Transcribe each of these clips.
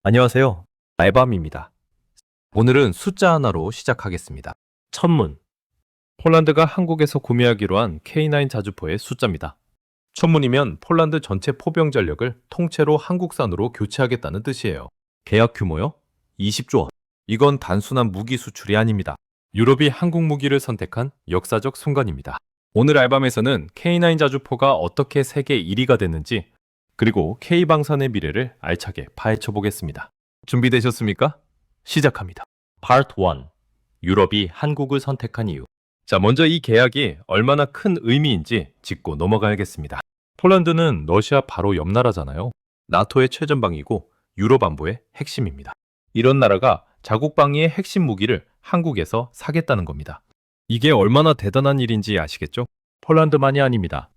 안녕하세요. 알밤입니다. 오늘은 숫자 하나로 시작하겠습니다. 천문. 폴란드가 한국에서 구매하기로 한 K9 자주포의 숫자입니다. 천문이면 폴란드 전체 포병 전력을 통째로 한국산으로 교체하겠다는 뜻이에요. 계약 규모요? 20조 원. 이건 단순한 무기 수출이 아닙니다. 유럽이 한국 무기를 선택한 역사적 순간입니다. 오늘 알밤에서는 K9 자주포가 어떻게 세계 1위가 됐는지, 그리고 K방산의 미래를 알차게 파헤쳐 보겠습니다. 준비되셨습니까? 시작합니다. Part 1. 유럽이 한국을 선택한 이유. 자, 먼저 이 계약이 얼마나 큰 의미인지 짚고 넘어가야겠습니다. 폴란드는 러시아 바로 옆 나라잖아요. 나토의 최전방이고 유럽 안보의 핵심입니다. 이런 나라가 자국 방위의 핵심 무기를 한국에서 사겠다는 겁니다. 이게 얼마나 대단한 일인지 아시겠죠? 폴란드만이 아닙니다.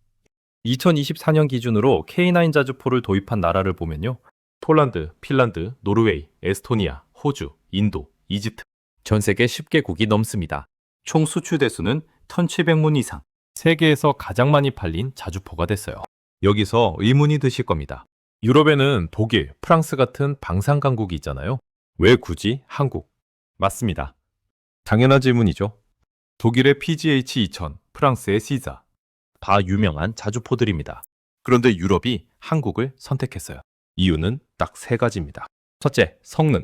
2024년 기준으로 K9 자주포를 도입한 나라를 보면요. 폴란드, 핀란드, 노르웨이, 에스토니아, 호주, 인도, 이집트. 전 세계 10개국이 넘습니다. 총 수출 대수는 1,700문 이상. 세계에서 가장 많이 팔린 자주포가 됐어요. 여기서 의문이 드실 겁니다. 유럽에는 독일, 프랑스 같은 방산 강국이 있잖아요. 왜 굳이 한국? 맞습니다. 당연한 질문이죠. 독일의 PGH-2000, 프랑스의 시자. 다 유명한 자주포들입니다. 그런데 유럽이 한국을 선택했어요. 이유는 딱 세 가지입니다. 첫째, 성능.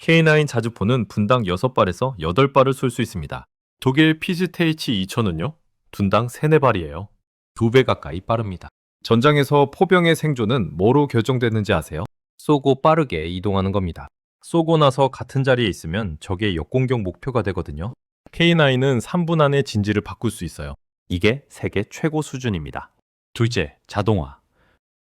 K9 자주포는 분당 6발에서 8발을 쏠 수 있습니다. 독일 PGH-2000은요, 분당 3, 4발이에요. 2배 가까이 빠릅니다. 전장에서 포병의 생존은 뭐로 결정되는지 아세요? 쏘고 빠르게 이동하는 겁니다. 쏘고 나서 같은 자리에 있으면 적의 역공격 목표가 되거든요. K9은 3분 안에 진지를 바꿀 수 있어요. 이게 세계 최고 수준입니다. 둘째, 자동화.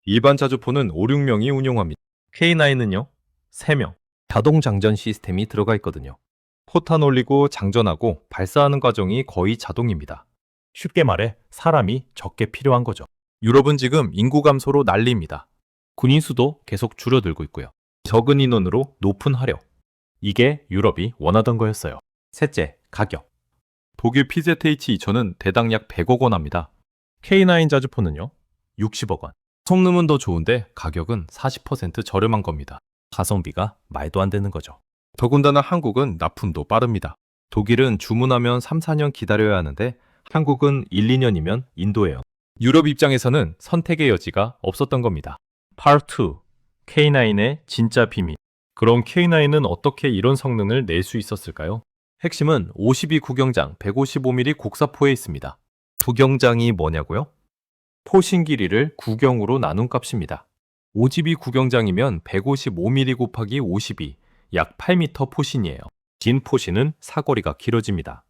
일반 자주포는 5, 6명이 운용합니다. K9은요, 3명. 자동 장전 시스템이 들어가 있거든요. 포탄 올리고 장전하고 발사하는 과정이 거의 자동입니다. 쉽게 말해 사람이 적게 필요한 거죠. 유럽은 지금 인구 감소로 난리입니다. 군인 수도 계속 줄어들고 있고요. 적은 인원으로 높은 화력. 이게 유럽이 원하던 거였어요. 셋째, 가격. 독일 PZH-2000은 대당 약 100억 원 합니다. K9 자주포는요? 60억 원. 성능은 더 좋은데 가격은 40% 저렴한 겁니다. 가성비가 말도 안 되는 거죠. 더군다나 한국은 납품도 빠릅니다. 독일은 주문하면 3, 4년 기다려야 하는데 한국은 1, 2년이면 인도예요. 유럽 입장에서는 선택의 여지가 없었던 겁니다. Part 2. K9의 진짜 비밀. 그럼 K9은 어떻게 이런 성능을 낼 수 있었을까요? 핵심은 52 구경장 155mm 곡사포에 있습니다. 구경장이 뭐냐고요? 포신 길이를 구경으로 나눈 값입니다. 52 구경장이면 155mm 곱하기 52, 약 8m 포신이에요. 긴 포신은 사거리가 길어집니다.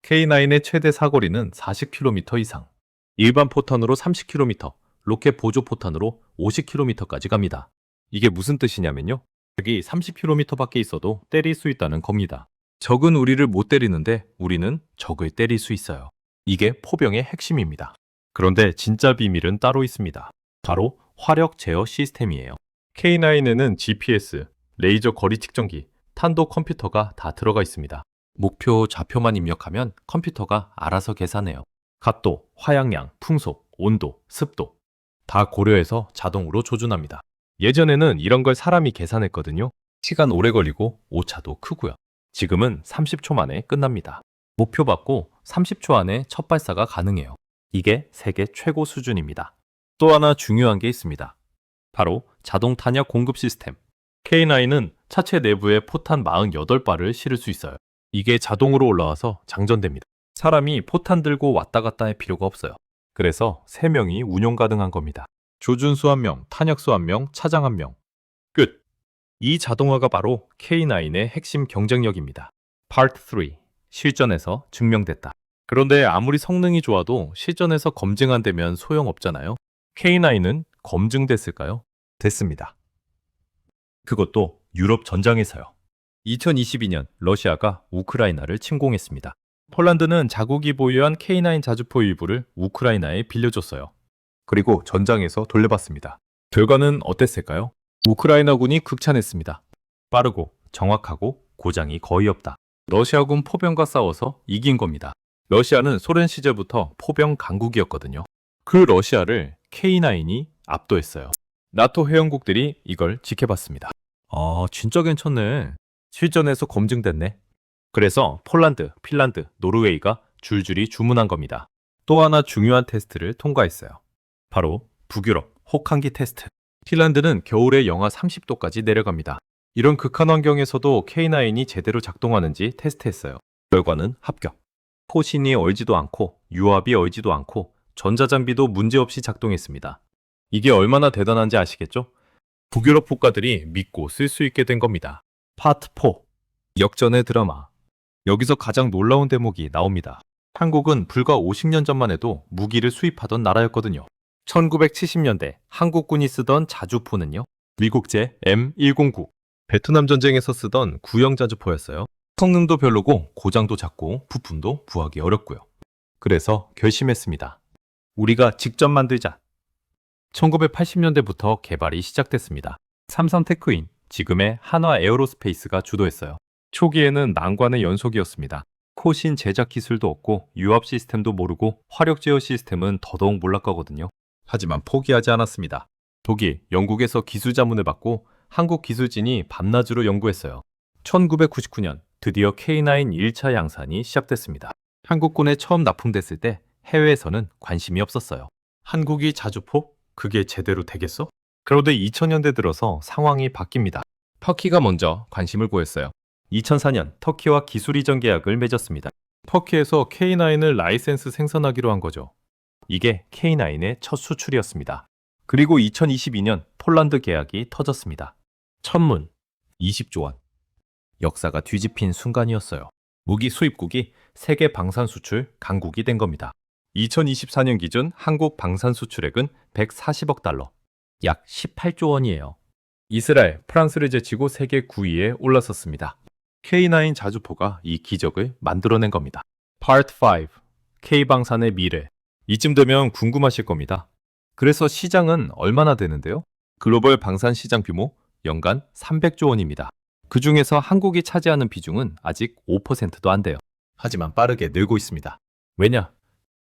K9의 최대 사거리는 40km 이상. 일반 포탄으로 30km, 로켓 보조 포탄으로 50km까지 갑니다. 이게 무슨 뜻이냐면요. 적이 30km 밖에 있어도 때릴 수 있다는 겁니다. 적은 우리를 못 때리는데 우리는 적을 때릴 수 있어요. 이게 포병의 핵심입니다. 그런데 진짜 비밀은 따로 있습니다. 바로 화력 제어 시스템이에요. K9에는 GPS, 레이저 거리 측정기, 탄도 컴퓨터가 다 들어가 있습니다. 목표 좌표만 입력하면 컴퓨터가 알아서 계산해요. 각도, 화약량, 풍속, 온도, 습도 다 고려해서 자동으로 조준합니다. 예전에는 이런 걸 사람이 계산했거든요. 시간 오래 걸리고 오차도 크고요. 지금은 30초 만에 끝납니다. 목표 받고 30초 안에 첫 발사가 가능해요. 이게 세계 최고 수준입니다. 또 하나 중요한 게 있습니다. 바로 자동 탄약 공급 시스템. K9은 차체 내부에 포탄 48발을 실을 수 있어요. 이게 자동으로 올라와서 장전됩니다. 사람이 포탄 들고 왔다 갔다 할 필요가 없어요. 그래서 3명이 운용 가능한 겁니다. 조준수 1명, 탄약수 1명, 차장 1명. 끝! 이 자동화가 바로 K9의 핵심 경쟁력입니다. Part 3. 실전에서 증명됐다. 그런데 아무리 성능이 좋아도 실전에서 검증 안 되면 소용없잖아요. K9은 검증됐을까요? 됐습니다. 그것도 유럽 전장에서요. 2022년 러시아가 우크라이나를 침공했습니다. 폴란드는 자국이 보유한 K9 자주포 일부를 우크라이나에 빌려줬어요. 그리고 전장에서 돌려봤습니다. 결과는 어땠을까요? 우크라이나군이 극찬했습니다. 빠르고 정확하고 고장이 거의 없다. 러시아군 포병과 싸워서 이긴 겁니다. 러시아는 소련 시절부터 포병 강국이었거든요. 그 러시아를 K9이 압도했어요. 나토 회원국들이 이걸 지켜봤습니다. 아, 진짜 괜찮네. 실전에서 검증됐네. 그래서 폴란드, 핀란드, 노르웨이가 줄줄이 주문한 겁니다. 또 하나 중요한 테스트를 통과했어요. 바로 북유럽 혹한기 테스트. 핀란드는 겨울에 영하 30도까지 내려갑니다. 이런 극한 환경에서도 K9이 제대로 작동하는지 테스트했어요. 결과는 합격. 포신이 얼지도 않고 유압이 얼지도 않고 전자장비도 문제없이 작동했습니다. 이게 얼마나 대단한지 아시겠죠? 북유럽 국가들이 믿고 쓸 수 있게 된 겁니다. 파트 4. 역전의 드라마. 여기서 가장 놀라운 대목이 나옵니다. 한국은 불과 50년 전만 해도 무기를 수입하던 나라였거든요. 1970년대 한국군이 쓰던 자주포는요, 미국제 M109, 베트남 전쟁에서 쓰던 구형 자주포였어요. 성능도 별로고 고장도 잦고 부품도 구하기 어렵고요. 그래서 결심했습니다. 우리가 직접 만들자. 1980년대부터 개발이 시작됐습니다. 삼성 테크인, 지금의 한화 에어로스페이스가 주도했어요. 초기에는 난관의 연속이었습니다. 코신 제작 기술도 없고 유압 시스템도 모르고 화력 제어 시스템은 더더욱 몰락가거든요. 하지만 포기하지 않았습니다. 독일, 영국에서 기술 자문을 받고 한국 기술진이 밤낮으로 연구했어요. 1999년 드디어 K9 1차 양산이 시작됐습니다. 한국군에 처음 납품됐을 때 해외에서는 관심이 없었어요. 한국이 자주포? 그게 제대로 되겠어? 그런데 2000년대 들어서 상황이 바뀝니다. 터키가 먼저 관심을 보였어요. 2004년 터키와 기술 이전 계약을 맺었습니다. 터키에서 K9을 라이센스 생산하기로 한 거죠. 이게 K9의 첫 수출이었습니다. 그리고 2022년 폴란드 계약이 터졌습니다. 천문 20조 원. 역사가 뒤집힌 순간이었어요. 무기 수입국이 세계 방산 수출 강국이 된 겁니다. 2024년 기준 한국 방산 수출액은 140억 달러, 약 18조 원이에요. 이스라엘, 프랑스를 제치고 세계 9위에 올라섰습니다. K9 자주포가 이 기적을 만들어낸 겁니다. Part 5. K방산의 미래. 이쯤 되면 궁금하실 겁니다. 그래서 시장은 얼마나 되는데요? 글로벌 방산 시장 규모 연간 300조 원입니다. 그 중에서 한국이 차지하는 비중은 아직 5%도 안 돼요. 하지만 빠르게 늘고 있습니다. 왜냐?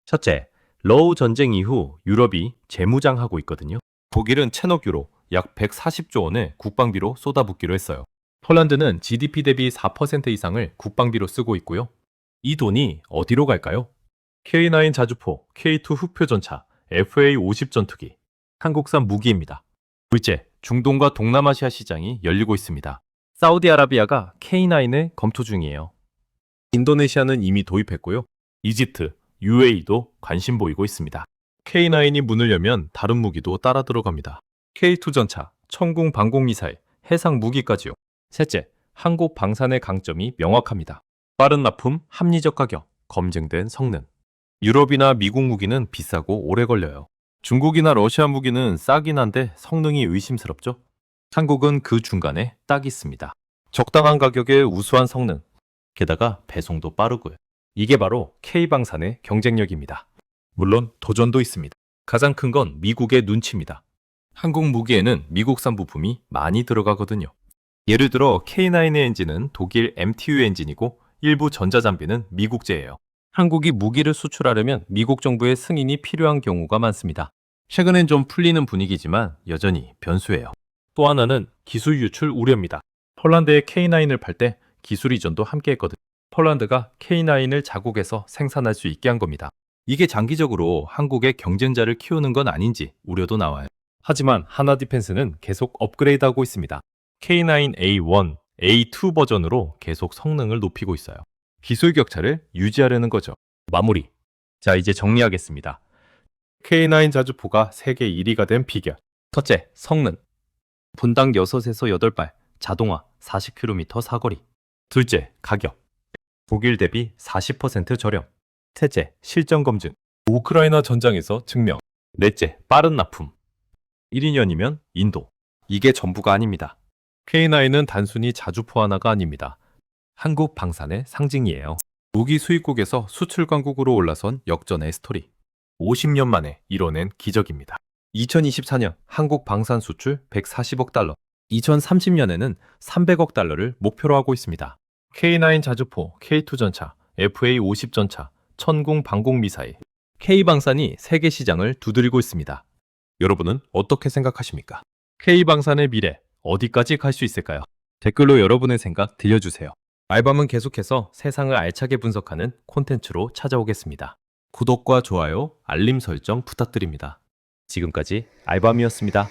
첫째, 러우 전쟁 이후 유럽이 재무장하고 있거든요. 독일은 체너 유로 약 140조 원을 국방비로 쏟아붓기로 했어요. 폴란드는 GDP 대비 4% 이상을 국방비로 쓰고 있고요. 이 돈이 어디로 갈까요? K9 자주포, K2 흑표 전차, FA50 전투기, 한국산 무기입니다. 둘째, 중동과 동남아시아 시장이 열리고 있습니다. 사우디아라비아가 K9을 검토 중이에요. 인도네시아는 이미 도입했고요. 이집트, UAE도 관심 보이고 있습니다. K9이 문을 열면 다른 무기도 따라 들어갑니다. K2 전차, 천궁 방공 미사일, 해상 무기까지요. 셋째, 한국 방산의 강점이 명확합니다. 빠른 납품, 합리적 가격, 검증된 성능. 유럽이나 미국 무기는 비싸고 오래 걸려요. 중국이나 러시아 무기는 싸긴 한데 성능이 의심스럽죠? 한국은 그 중간에 딱 있습니다. 적당한 가격에 우수한 성능, 게다가 배송도 빠르고요. 이게 바로 K방산의 경쟁력입니다. 물론 도전도 있습니다. 가장 큰 건 미국의 눈치입니다. 한국 무기에는 미국산 부품이 많이 들어가거든요. 예를 들어 K9의 엔진은 독일 MTU 엔진이고 일부 전자장비는 미국제예요. 한국이 무기를 수출하려면 미국 정부의 승인이 필요한 경우가 많습니다. 최근엔 좀 풀리는 분위기지만 여전히 변수예요. 또 하나는 기술 유출 우려입니다. 폴란드에 K9을 팔 때 기술 이전도 함께 했거든요. 폴란드가 K9을 자국에서 생산할 수 있게 한 겁니다. 이게 장기적으로 한국의 경쟁자를 키우는 건 아닌지 우려도 나와요. 하지만 하나 디펜스는 계속 업그레이드하고 있습니다. K9A1, A2 버전으로 계속 성능을 높이고 있어요. 기술 격차를 유지하려는 거죠. 마무리. 자, 이제 정리하겠습니다. K9 자주포가 세계 1위가 된 비결. 첫째, 성능. 분당 6에서 8발, 자동화, 40km 사거리. 둘째, 가격. 독일 대비 40% 저렴. 셋째, 실전 검증. 우크라이나 전장에서 증명. 넷째, 빠른 납품. 1인연이면 인도. 이게 전부가 아닙니다. K9은 단순히 자주포 하나가 아닙니다. 한국 방산의 상징이에요. 무기 수입국에서 수출 강국으로 올라선 역전의 스토리. 50년 만에 이뤄낸 기적입니다. 2024년 한국 방산 수출 140억 달러. 2030년에는 300억 달러를 목표로 하고 있습니다. K9 자주포, K2 전차, FA50 전차, 천궁 방공 미사일, K방산이 세계 시장을 두드리고 있습니다. 여러분은 어떻게 생각하십니까? K방산의 미래 어디까지 갈 수 있을까요? 댓글로 여러분의 생각 들려주세요. 알밤은 계속해서 세상을 알차게 분석하는 콘텐츠로 찾아오겠습니다. 구독과 좋아요, 알림 설정 부탁드립니다. 지금까지 알밤이었습니다.